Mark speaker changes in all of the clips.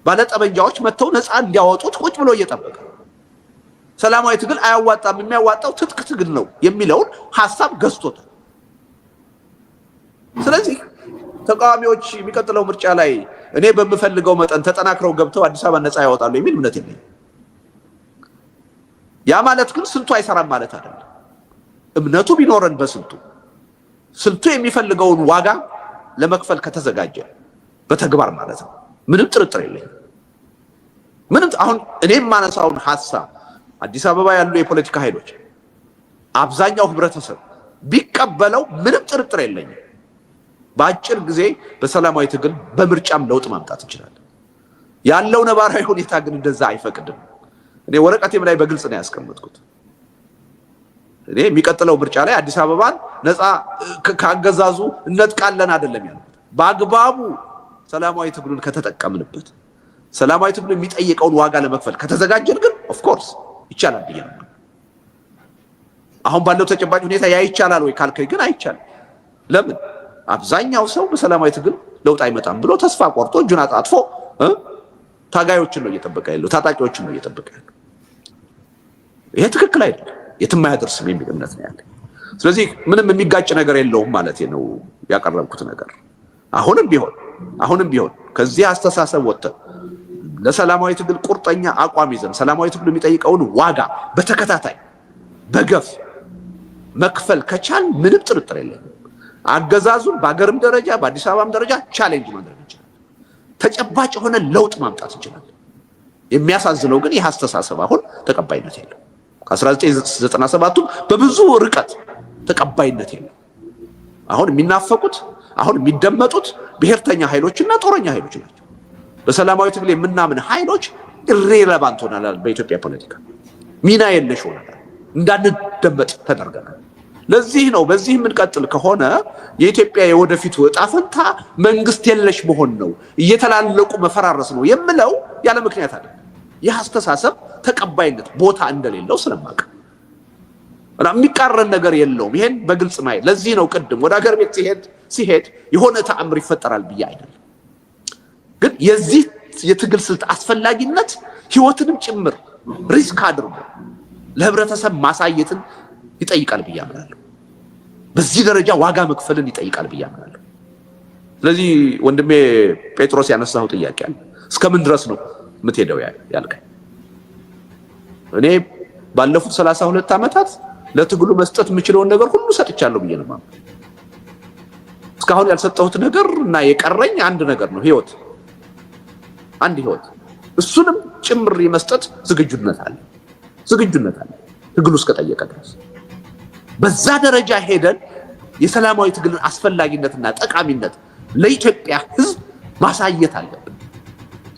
Speaker 1: ባለ ጠበንጃዎች መተው ነፃ እንዲያወጡት ቁጭ ብሎ እየጠበቀ ሰላማዊ ትግል አያዋጣም የሚያዋጣው ትጥቅ ትግል ነው የሚለውን ሐሳብ ገዝቶታል። ስለዚህ ተቃዋሚዎች የሚቀጥለው ምርጫ ላይ እኔ በምፈልገው መጠን ተጠናክረው ገብተው አዲስ አበባ ነፃ ያወጣሉ የሚል እምነት የለኝም። ያ ማለት ግን ስልቱ አይሰራም ማለት አይደለም። እምነቱ ቢኖረን በስልቱ ስልቱ የሚፈልገውን ዋጋ ለመክፈል ከተዘጋጀ በተግባር ማለት ነው ምንም ጥርጥር የለኝም። ምንም አሁን እኔም ማነሳውን ሐሳብ አዲስ አበባ ያሉ የፖለቲካ ኃይሎች አብዛኛው ህብረተሰብ ቢቀበለው ምንም ጥርጥር የለኝም በአጭር ጊዜ በሰላማዊ ትግል በምርጫም ለውጥ ማምጣት እንችላለን። ያለው ነባራዊ ሁኔታ ግን እንደዛ አይፈቅድም። እኔ ወረቀቴም ላይ በግልጽ ነው ያስቀመጥኩት። እኔ የሚቀጥለው ምርጫ ላይ አዲስ አበባን ነፃ ካገዛዙ እንነጥቃለን አይደለም ያለው። በአግባቡ ሰላማዊ ትግሉን ከተጠቀምንበት ሰላማዊ ትግሉ የሚጠይቀውን ዋጋ ለመክፈል ከተዘጋጀን ግን ኦፍ ኮርስ ይቻላል ብዬ ነው። አሁን ባለው ተጨባጭ ሁኔታ ያ ይቻላል ወይ ካልከኝ ግን አይቻልም። ለምን? አብዛኛው ሰው በሰላማዊ ትግል ለውጥ አይመጣም ብሎ ተስፋ ቆርጦ እጁን አጣጥፎ ታጋዮችን ነው እየጠበቀ ያለው፣ ታጣቂዎችን ነው እየጠበቀ ያለው። ይሄ ትክክል አይደለም፣ የትም አያደርስም የሚል እምነት ነው ያለኝ። ስለዚህ ምንም የሚጋጭ ነገር የለውም ማለት ነው ያቀረብኩት ነገር። አሁንም ቢሆን ከዚህ አስተሳሰብ ወጥተን ለሰላማዊ ትግል ቁርጠኛ አቋም ይዘን ሰላማዊ ትግሉ የሚጠይቀውን ዋጋ በተከታታይ በገፍ መክፈል ከቻል ምንም ጥርጥር የለም አገዛዙን በአገርም ደረጃ በአዲስ አበባም ደረጃ ቻሌንጅ ማድረግ እንችላለን። ተጨባጭ የሆነ ለውጥ ማምጣት እንችላለን። የሚያሳዝነው ግን ይህ አስተሳሰብ አሁን ተቀባይነት የለው። ከ1997 በብዙ ርቀት ተቀባይነት የለው። አሁን የሚናፈቁት አሁን የሚደመጡት ብሔርተኛ ኃይሎችና ጦረኛ ኃይሎች ናቸው። በሰላማዊ ትግል የምናምን ኃይሎች ኢሬሌቫንት ሆነናል። በኢትዮጵያ ፖለቲካ ሚና የለሽ ሆነናል። እንዳንደመጥ ተደርገናል። ለዚህ ነው በዚህ የምንቀጥል ከሆነ የኢትዮጵያ የወደፊቱ ዕጣ ፈንታ መንግስት የለሽ መሆን ነው፣ እየተላለቁ መፈራረስ ነው የምለው ያለ ምክንያት አይደለም። ይህ አስተሳሰብ ተቀባይነት ቦታ እንደሌለው ስለማውቅ እና የሚቃረን ነገር የለውም። ይሄን በግልጽ ማየት ለዚህ ነው ቅድም ወደ ሀገር ቤት ሲሄድ የሆነ ተአምር ይፈጠራል ብዬ አይደለም። ግን የዚህ የትግል ስልት አስፈላጊነት ህይወትንም ጭምር ሪስክ አድርጎ ለህብረተሰብ ማሳየትን ይጠይቃል ብዬ አምናለሁ። በዚህ ደረጃ ዋጋ መክፈልን ይጠይቃል ብዬ አምናለሁ። ስለዚህ ወንድሜ ጴጥሮስ ያነሳው ጥያቄ አለ። እስከምን ድረስ ነው የምትሄደው ያልከኝ? እኔ ባለፉት 32 ዓመታት ለትግሉ መስጠት የምችለውን ነገር ሁሉ ሰጥቻለሁ ብዬ ነው የማምነው። እስካሁን ያልሰጠሁት ነገር እና የቀረኝ አንድ ነገር ነው፣ ህይወት። አንድ ህይወት እሱንም ጭምር የመስጠት ዝግጁነት አለ ትግሉ እስከጠየቀ ድረስ። በዛ ደረጃ ሄደን የሰላማዊ ትግልን አስፈላጊነትና ጠቃሚነት ለኢትዮጵያ ህዝብ ማሳየት አለብን።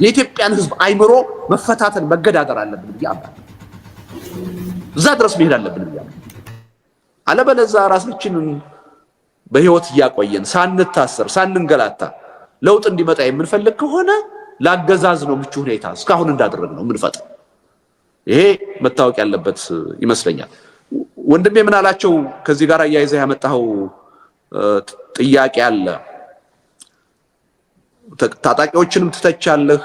Speaker 1: የኢትዮጵያን ህዝብ አይምሮ መፈታተን መገዳደር አለብን ብዬ አምናለሁ። እዛ ድረስ መሄድ አለብን ብዬ አምናለሁ። አለበለዚያ ራሳችንን በህይወት እያቆየን ሳንታሰር ሳንንገላታ ለውጥ እንዲመጣ የምንፈልግ ከሆነ ላገዛዝ ነው ምቹ ሁኔታ እስካሁን እንዳደረግ ነው የምንፈጥር። ይሄ መታወቅ ያለበት ይመስለኛል። ወንድሜ ምን አላቸው? ከዚህ ጋር አያይዘህ ያመጣው ጥያቄ አለ። ታጣቂዎችንም ትተቻለህ፣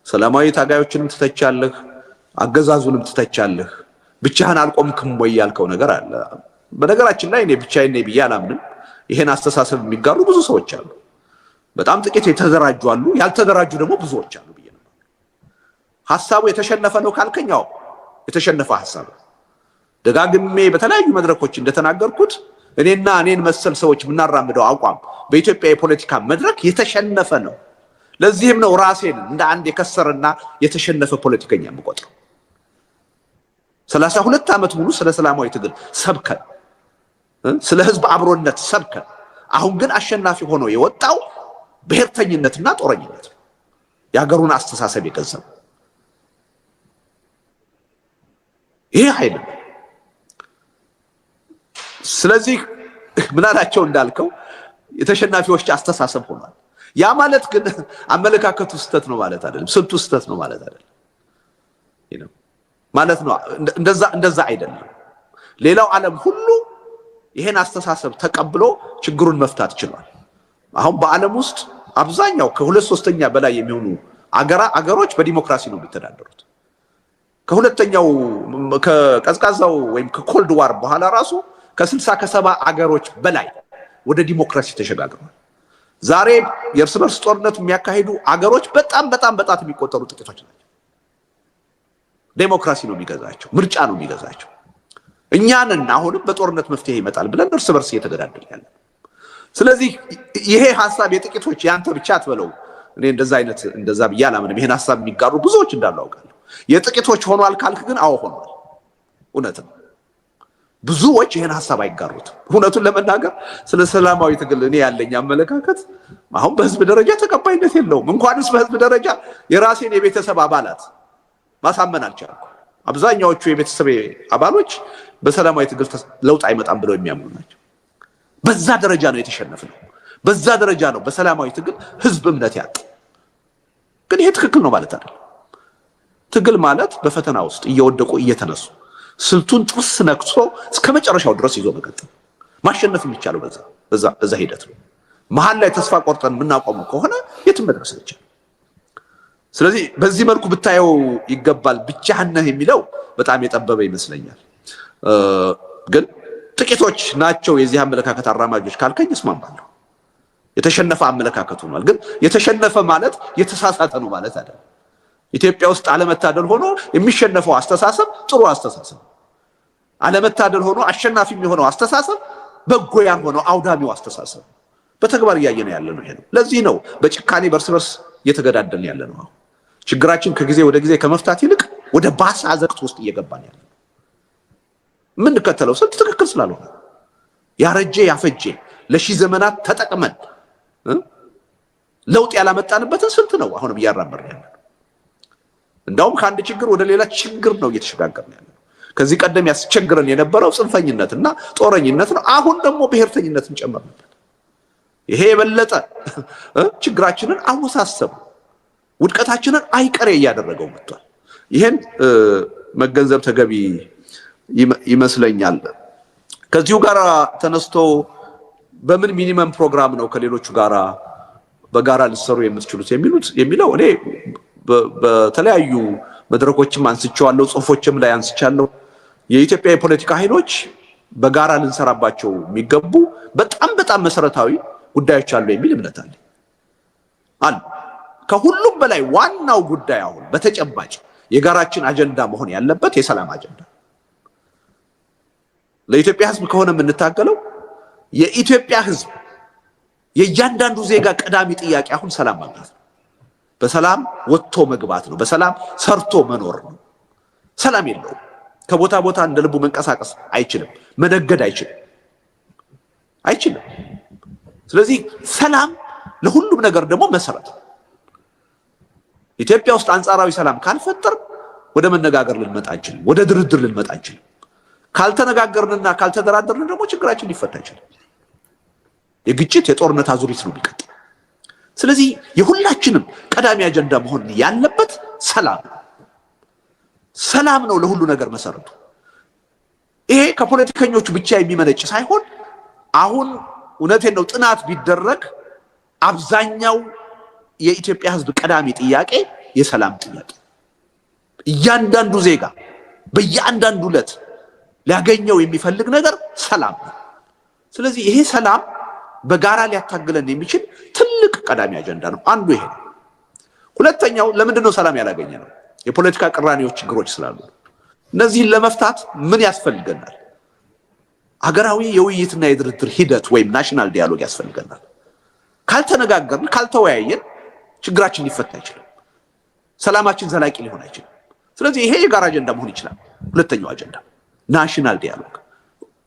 Speaker 1: ሰላማዊ ታጋዮችንም ትተቻለህ፣ አገዛዙንም ትተቻለህ፣ ብቻህን አልቆምክም ወይ ያልከው ነገር አለ። በነገራችን ላይ እኔ ብቻዬን ነኝ ብዬ አላምንም። ይሄን አስተሳሰብ የሚጋሩ ብዙ ሰዎች አሉ። በጣም ጥቂት የተደራጁ አሉ፣ ያልተደራጁ ደግሞ ብዙዎች አሉ ብዬ ነው። ሐሳቡ የተሸነፈ ነው ካልከኛው የተሸነፈ ሐሳብ ደጋግሜ በተለያዩ መድረኮች እንደተናገርኩት እኔና እኔን መሰል ሰዎች የምናራምደው አቋም በኢትዮጵያ የፖለቲካ መድረክ የተሸነፈ ነው። ለዚህም ነው ራሴን እንደ አንድ የከሰረና የተሸነፈ ፖለቲከኛ የምቆጥረው። 32 ዓመት ሙሉ ስለ ሰላማዊ ትግል ሰብከን ስለ ህዝብ አብሮነት ሰብከን አሁን ግን አሸናፊ ሆኖ የወጣው ብሔርተኝነትና ጦረኝነት ነው። የሀገሩን አስተሳሰብ የገዘመ ይሄ ኃይል ነው። ስለዚህ ምናላቸው እንዳልከው የተሸናፊዎች አስተሳሰብ ሆኗል። ያ ማለት ግን አመለካከቱ ስህተት ነው ማለት አይደለም፣ ስልቱ ስህተት ነው ማለት አይደለም ማለት ነው። እንደዛ አይደለም። ሌላው ዓለም ሁሉ ይሄን አስተሳሰብ ተቀብሎ ችግሩን መፍታት ችሏል። አሁን በዓለም ውስጥ አብዛኛው ከ2/3 በላይ የሚሆኑ አገሮች በዲሞክራሲ ነው የሚተዳደሩት። ከሁለተኛው ከቀዝቃዛው ወይም ከኮልድ ዋር በኋላ ራሱ ከ60 ከ70 አገሮች በላይ ወደ ዲሞክራሲ ተሸጋግረዋል። ዛሬ የእርስ በርስ ጦርነት የሚያካሂዱ አገሮች በጣም በጣት የሚቆጠሩ ጥቂቶች ናቸው። ዴሞክራሲ ነው የሚገዛቸው፣ ምርጫ ነው የሚገዛቸው። እኛንን አሁንም በጦርነት መፍትሄ ይመጣል ብለን እርስ በርስ እየተገዳደልን ያለ። ስለዚህ ይሄ ሐሳብ የጥቂቶች ያንተ ብቻ አትበለው። እኔ እንደዛ ብዬ አላምንም። ይሄን ሐሳብ የሚጋሩ ብዙዎች እንዳሉ አውቃለሁ። የጥቂቶች ሆኗል ካልክ ግን አዎ ሆኗል። እውነት ነው። ብዙዎች ይሄን ሐሳብ አይጋሩትም። እውነቱን ለመናገር ስለ ሰላማዊ ትግል እኔ ያለኝ አመለካከት አሁን በህዝብ ደረጃ ተቀባይነት የለውም። እንኳንስ በህዝብ ደረጃ የራሴን የቤተሰብ አባላት ማሳመን አልቻልኩም። አብዛኛዎቹ የቤተሰብ አባሎች በሰላማዊ ትግል ለውጥ አይመጣም ብለው የሚያምኑ ናቸው። በዛ ደረጃ ነው የተሸነፍነው። በዛ ደረጃ ነው በሰላማዊ ትግል ህዝብ እምነት ያጣ። ግን ይሄ ትክክል ነው ማለት አይደለም። ትግል ማለት በፈተና ውስጥ እየወደቁ እየተነሱ ስልቱን ጥርስ ነክሶ እስከ መጨረሻው ድረስ ይዞ መቀጠል። ማሸነፍ የሚቻለው በዛ ሂደት ነው። መሀል ላይ ተስፋ ቆርጠን የምናቆመው ከሆነ የትም መድረስ አይቻልም። ስለዚህ በዚህ መልኩ ብታየው ይገባል። ብቻህን ነህ የሚለው በጣም የጠበበ ይመስለኛል። ግን ጥቂቶች ናቸው የዚህ አመለካከት አራማጆች ካልከኝ እስማማለሁ። የተሸነፈ አመለካከት ሆኗል። ግን የተሸነፈ ማለት የተሳሳተ ነው ማለት አይደለም። ኢትዮጵያ ውስጥ አለመታደል ሆኖ የሚሸነፈው አስተሳሰብ ጥሩ አስተሳሰብ፣ አለመታደል ሆኖ አሸናፊ የሚሆነው አስተሳሰብ በጎ ያልሆነው አውዳሚው አስተሳሰብ በተግባር እያየን ያለ ነው። ይሄ ነው። ለዚህ ነው በጭካኔ በርስ በርስ እየተገዳደልን ያለ ነው። ችግራችን ከጊዜ ወደ ጊዜ ከመፍታት ይልቅ ወደ ባሰ አዘቅት ውስጥ እየገባን ያለ ነው። የምንከተለው ስልት ትክክል ስላልሆነ ያረጀ ያፈጀ ለሺህ ዘመናት ተጠቅመን ለውጥ ያላመጣንበትን ስልት ነው አሁንም እያራመርን ያለ ነው። እንዳውም ከአንድ ችግር ወደ ሌላ ችግር ነው እየተሸጋገርን ያለ ነው። ከዚህ ቀደም ያስቸግረን የነበረው ጽንፈኝነትና ጦረኝነት ነው። አሁን ደግሞ ብሔርተኝነትን ጨመርንበት። ይሄ የበለጠ ችግራችንን አወሳሰቡ፣ ውድቀታችንን አይቀሬ እያደረገው መጥቷል። ይሄን መገንዘብ ተገቢ ይመስለኛል። ከዚሁ ጋር ተነስቶ በምን ሚኒመም ፕሮግራም ነው ከሌሎቹ ጋር በጋራ ሊሰሩ የምትችሉት የሚለው እኔ በተለያዩ መድረኮችም አንስቻለሁ፣ ጽሁፎችም ላይ አንስቻለሁ። የኢትዮጵያ የፖለቲካ ኃይሎች በጋራ ልንሰራባቸው የሚገቡ በጣም መሰረታዊ ጉዳዮች አሉ የሚል እምነት አለ። ከሁሉም በላይ ዋናው ጉዳይ አሁን በተጨባጭ የጋራችን አጀንዳ መሆን ያለበት የሰላም አጀንዳ። ለኢትዮጵያ ሕዝብ ከሆነ የምንታገለው የኢትዮጵያ ሕዝብ የእያንዳንዱ ዜጋ ቀዳሚ ጥያቄ አሁን ሰላም ማግኘት ነው። በሰላም ወጥቶ መግባት ነው። በሰላም ሰርቶ መኖር ነው። ሰላም የለውም። ከቦታ ቦታ እንደ ልቡ መንቀሳቀስ አይችልም። መነገድ አይችልም። ስለዚህ ሰላም ለሁሉም ነገር ደግሞ መሰረት ነው። ኢትዮጵያ ውስጥ አንጻራዊ ሰላም ካልፈጠር ወደ መነጋገር ልንመጣ አንችልም። ወደ ድርድር ልንመጣ አንችልም። ካልተነጋገርንና ካልተደራደርን ደግሞ ችግራችን ሊፈታ አይችልም። የግጭት የጦርነት አዙሪት ነው የሚቀጥል። ስለዚህ የሁላችንም ቀዳሚ አጀንዳ መሆን ያለበት ሰላም ነው። ሰላም ነው ለሁሉ ነገር መሰረቱ። ይሄ ከፖለቲከኞቹ ብቻ የሚመነጭ ሳይሆን አሁን እውነቴን ነው ጥናት ቢደረግ አብዛኛው የኢትዮጵያ ሕዝብ ቀዳሚ ጥያቄ የሰላም ጥያቄ፣ እያንዳንዱ ዜጋ በእያንዳንዱ ዕለት ሊያገኘው የሚፈልግ ነገር ሰላም ነው። ስለዚህ ይሄ ሰላም በጋራ ሊያታግለን የሚችል ትልቅ ቀዳሚ አጀንዳ ነው። አንዱ ይሄ ነው። ሁለተኛው ለምንድን ነው ሰላም ያላገኘ ነው? የፖለቲካ ቅራኔዎች፣ ችግሮች ስላሉ። እነዚህን ለመፍታት ምን ያስፈልገናል? ሀገራዊ የውይይትና የድርድር ሂደት ወይም ናሽናል ዲያሎግ ያስፈልገናል። ካልተነጋገርን፣ ካልተወያየን ችግራችን ሊፈታ አይችልም። ሰላማችን ዘላቂ ሊሆን አይችልም። ስለዚህ ይሄ የጋራ አጀንዳ መሆን ይችላል። ሁለተኛው አጀንዳ ናሽናል ዲያሎግ፣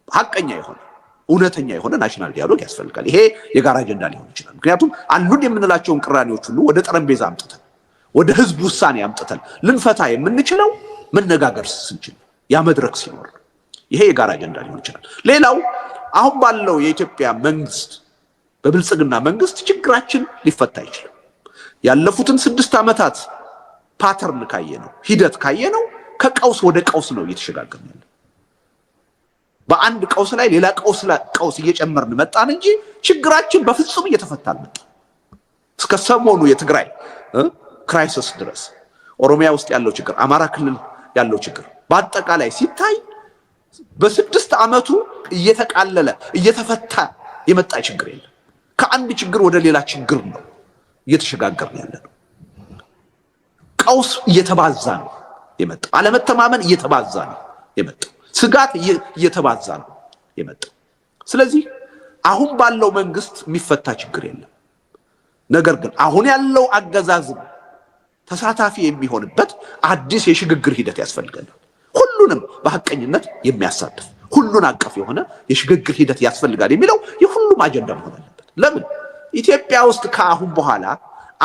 Speaker 1: ሀቀኛ የሆነ እውነተኛ የሆነ ናሽናል ዲያሎግ ያስፈልጋል። ይሄ የጋራ አጀንዳ ሊሆን ይችላል። ምክንያቱም አሉን የምንላቸውን ቅራኔዎች ሁሉ ወደ ጠረጴዛ አምጥተን ወደ ህዝብ ውሳኔ አምጥተን ልንፈታ የምንችለው መነጋገር ስንችል፣ ያ መድረክ ሲኖር፣ ይሄ የጋራ አጀንዳ ሊሆን ይችላል። ሌላው አሁን ባለው የኢትዮጵያ መንግስት በብልጽግና መንግስት ችግራችን ሊፈታ አይችልም። ያለፉትን 6 ዓመታት ፓተርን ካየነው፣ ሂደት ካየነው ከቀውስ ወደ ቀውስ ነው እየተሸጋገርን ያለው። በአንድ ቀውስ ላይ ሌላ ቀውስ እየጨመርን መጣን እንጂ ችግራችን በፍጹም እየተፈታ አልመጣም። እስከ ሰሞኑ የትግራይ ክራይሲስ ድረስ ኦሮሚያ ውስጥ ያለው ችግር፣ አማራ ክልል ያለው ችግር በአጠቃላይ ሲታይ በ6 ዓመቱ እየተቃለለ እየተፈታ የመጣ ችግር የለም። ከአንድ ችግር ወደ ሌላ ችግር ነው እየተሸጋገርን ያለነው። ቀውስ እየተባዛ ነው የመጣው። አለመተማመን እየተባዛ ነው የመጣው። ስጋት እየተባዛ ነው የመጣው። ስለዚህ አሁን ባለው መንግስት የሚፈታ ችግር የለም። ነገር ግን አሁን ያለው አገዛዝ ተሳታፊ የሚሆንበት አዲስ የሽግግር ሂደት ያስፈልጋል። ሁሉንም በሐቀኝነት የሚያሳትፍ ሁሉን አቀፍ የሆነ የሽግግር ሂደት ያስፈልጋል የሚለው የሁሉም አጀንዳ መሆን አለበት። ለምን ኢትዮጵያ ውስጥ ከአሁን በኋላ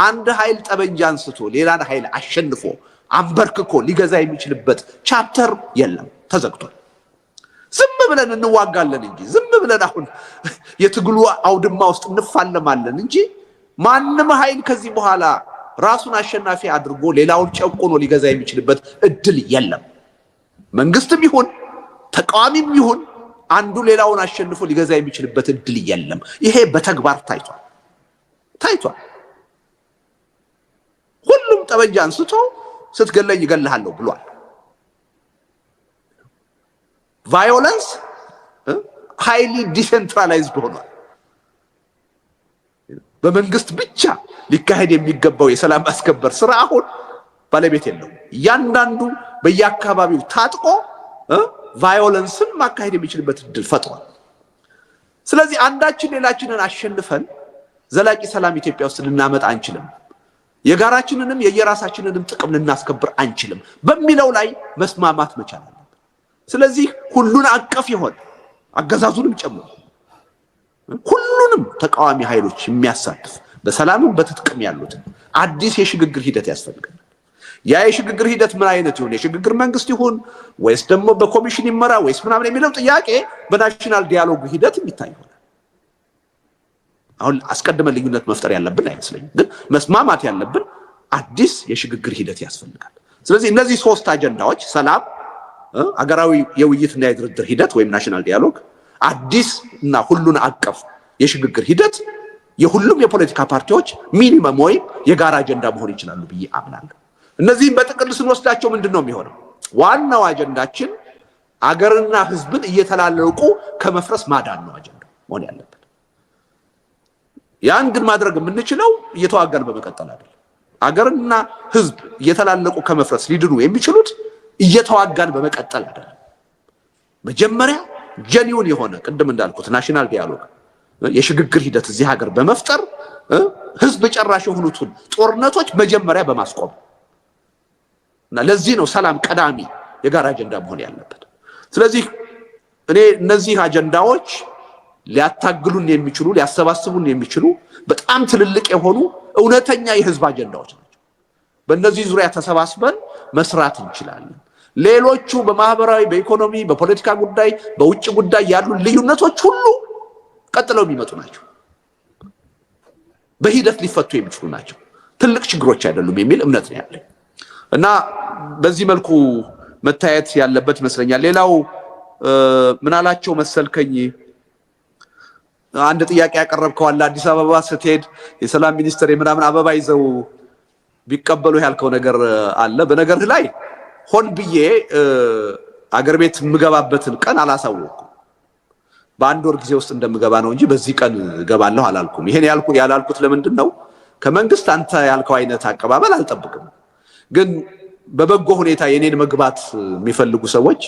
Speaker 1: አንድ ኃይል ጠበንጃ አንስቶ ሌላን ኃይል አሸንፎ አንበርክኮ ሊገዛ የሚችልበት ቻፕተር የለም፣ ተዘግቷል። ዝም ብለን እንዋጋለን እንጂ ዝም ብለን አሁን የትግሉ አውድማ ውስጥ እንፋለማለን እንጂ ማንም ኃይል ከዚህ በኋላ ራሱን አሸናፊ አድርጎ ሌላውን ጨቆኖ ሊገዛ የሚችልበት እድል የለም። መንግስትም ይሁን ተቃዋሚም ይሁን አንዱ ሌላውን አሸንፎ ሊገዛ የሚችልበት እድል የለም። ይሄ በተግባር ታይቷል። ሁሉም ጠበንጃ አንስቶ ስትገለኝ እገልሃለሁ ብሏል። ቫዮለንስ ሃይሊ ዲሴንትራላይዝድ ሆኗል። በመንግስት ብቻ ሊካሄድ የሚገባው የሰላም ማስከበር ስራ አሁን ባለቤት የለውም። እያንዳንዱ በየአካባቢው ታጥቆ ቫዮለንስን ማካሄድ የሚችልበት እድል ፈጥሯል። ስለዚህ አንዳችን ሌላችንን አሸንፈን ዘላቂ ሰላም ኢትዮጵያ ውስጥ ልናመጣ አንችልም፣ የጋራችንንም የየራሳችንንም ጥቅም ልናስከብር አንችልም በሚለው ላይ መስማማት መቻል አለብን። ስለዚህ ሁሉን አቀፍ ይሆን አገዛዙንም ጨምሮ ሁሉንም ተቃዋሚ ኃይሎች የሚያሳትፍ በሰላምም በትጥቅም ያሉት አዲስ የሽግግር ሂደት ያስፈልጋል። ያ የሽግግር ሂደት ምን አይነት ይሁን? የሽግግር መንግስት ይሁን ወይስ ደግሞ በኮሚሽን ይመራ ወይስ ምናምን የሚለው ጥያቄ በናሽናል ዲያሎግ ሂደት የሚታይ ይሆናል። አሁን አስቀድመን ልዩነት መፍጠር ያለብን አይመስለኝም፣ ግን መስማማት ያለብን አዲስ የሽግግር ሂደት ያስፈልጋል። ስለዚህ እነዚህ 3 አጀንዳዎች ሰላም፣ አገራዊ የውይይትና የድርድር ሂደት ወይም ናሽናል ዲያሎግ፣ አዲስ እና ሁሉን አቀፍ የሽግግር ሂደት የሁሉም የፖለቲካ ፓርቲዎች ሚኒመም ወይም የጋራ አጀንዳ መሆን ይችላሉ ብዬ አምናለሁ። እነዚህም በጥቅል ስንወስዳቸው ምንድነው የሚሆነው? ዋናው አጀንዳችን አገርና ህዝብን እየተላለቁ ከመፍረስ ማዳን ነው አጀንዳ መሆን ያለበት። ያን ግን ማድረግ የምንችለው እየተዋጋን በመቀጠል አይደለም። አገርና ህዝብ እየተላለቁ ከመፍረስ ሊድኑ የሚችሉት እየተዋጋን በመቀጠል አይደለም። መጀመሪያ ጀኒውን የሆነ ቅድም እንዳልኩት ናሽናል ዲያሎግ የሽግግር ሂደት እዚህ ሀገር በመፍጠር ህዝብ ጨራሽ የሆኑትን ጦርነቶች መጀመሪያ በማስቆም እና ለዚህ ነው ሰላም ቀዳሚ የጋራ አጀንዳ መሆን ያለበት። ስለዚህ እኔ እነዚህ አጀንዳዎች ሊያታግሉን የሚችሉ ሊያሰባስቡን የሚችሉ በጣም ትልልቅ የሆኑ እውነተኛ የህዝብ አጀንዳዎች ናቸው። በእነዚህ ዙሪያ ተሰባስበን መስራት እንችላለን። ሌሎቹ በማህበራዊ፣ በኢኮኖሚ፣ በፖለቲካ ጉዳይ፣ በውጭ ጉዳይ ያሉ ልዩነቶች ሁሉ ቀጥለው የሚመጡ ናቸው። በሂደት ሊፈቱ የሚችሉ ናቸው። ትልቅ ችግሮች አይደሉም የሚል እምነት ነው ያለኝ እና በዚህ መልኩ መታየት ያለበት ይመስለኛል። ሌላው ምናላቸው መሰልከኝ አንድ ጥያቄ ያቀረብከው አለ። አዲስ አበባ ስትሄድ የሰላም ሚኒስትር የምናምን አበባ ይዘው ቢቀበሉ ያልከው ነገር አለ። በነገርህ ላይ ሆን ብዬ አገር ቤት የምገባበትን ቀን አላሳወኩም። በአንድ ወር ጊዜ ውስጥ እንደምገባ ነው እንጂ በዚህ ቀን ገባለሁ አላልኩም። ይሄን ያላልኩት ለምንድን ነው? ከመንግስት አንተ ያልከው አይነት አቀባበል አልጠብቅም። ግን በበጎ ሁኔታ የኔን መግባት የሚፈልጉ ሰዎች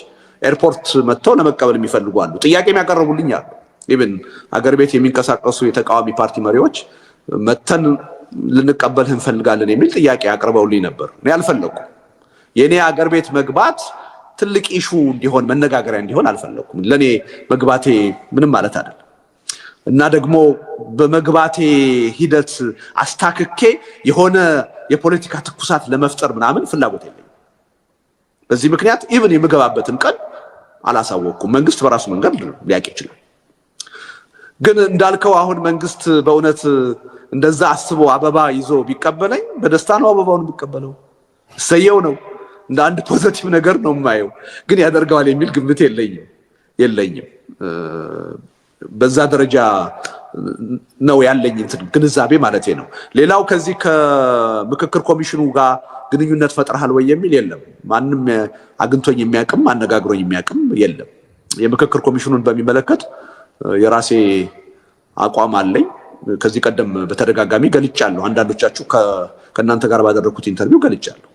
Speaker 1: ኤርፖርት መጥተው ለመቀበል የሚፈልጉ አሉ። ጥያቄም ያቀርቡልኝ አሉ። ኢቭን አገር ቤት የሚንቀሳቀሱ የተቃዋሚ ፓርቲ መሪዎች መተን ልንቀበልህ እንፈልጋለን የሚል ጥያቄ አቅርበውልኝ ነበር። እኔ አልፈለኩም። የኔ አገር ቤት መግባት ትልቅ ኢሹ እንዲሆን መነጋገሪያ እንዲሆን አልፈለኩም። ለኔ መግባቴ ምንም ማለት አይደለም እና ደግሞ በመግባቴ ሂደት አስታክኬ የሆነ የፖለቲካ ትኩሳት ለመፍጠር ምናምን ፍላጎት የለኝም። በዚህ ምክንያት ኢቭን የምገባበትን ቀን አላሳወቅኩም። መንግስት በራሱ መንገድ ሊያውቅ ይችላል። ግን እንዳልከው አሁን መንግስት በእውነት እንደዛ አስቦ አበባ ይዞ ቢቀበለኝ በደስታ ነው አበባውን ቢቀበለው፣ እሰየው ነው። እንደ አንድ ፖዚቲቭ ነገር ነው የማየው። ግን ያደርገዋል የሚል ግምት የለኝም። በዛ ደረጃ ነው ያለኝ ግንዛቤ ማለት ነው። ሌላው ከዚህ ከምክክር ኮሚሽኑ ጋር ግንኙነት ፈጥረሃል ወይ የሚል የለም። ማንም አግኝቶኝ የሚያቅም አነጋግሮኝ የሚያቅም የለም። የምክክር ኮሚሽኑን በሚመለከት የራሴ አቋም አለኝ። ከዚህ ቀደም በተደጋጋሚ ገልጫለሁ። አንዳንዶቻችሁ ከእናንተ ጋር ባደረኩት ኢንተርቪው ገልጫለሁ።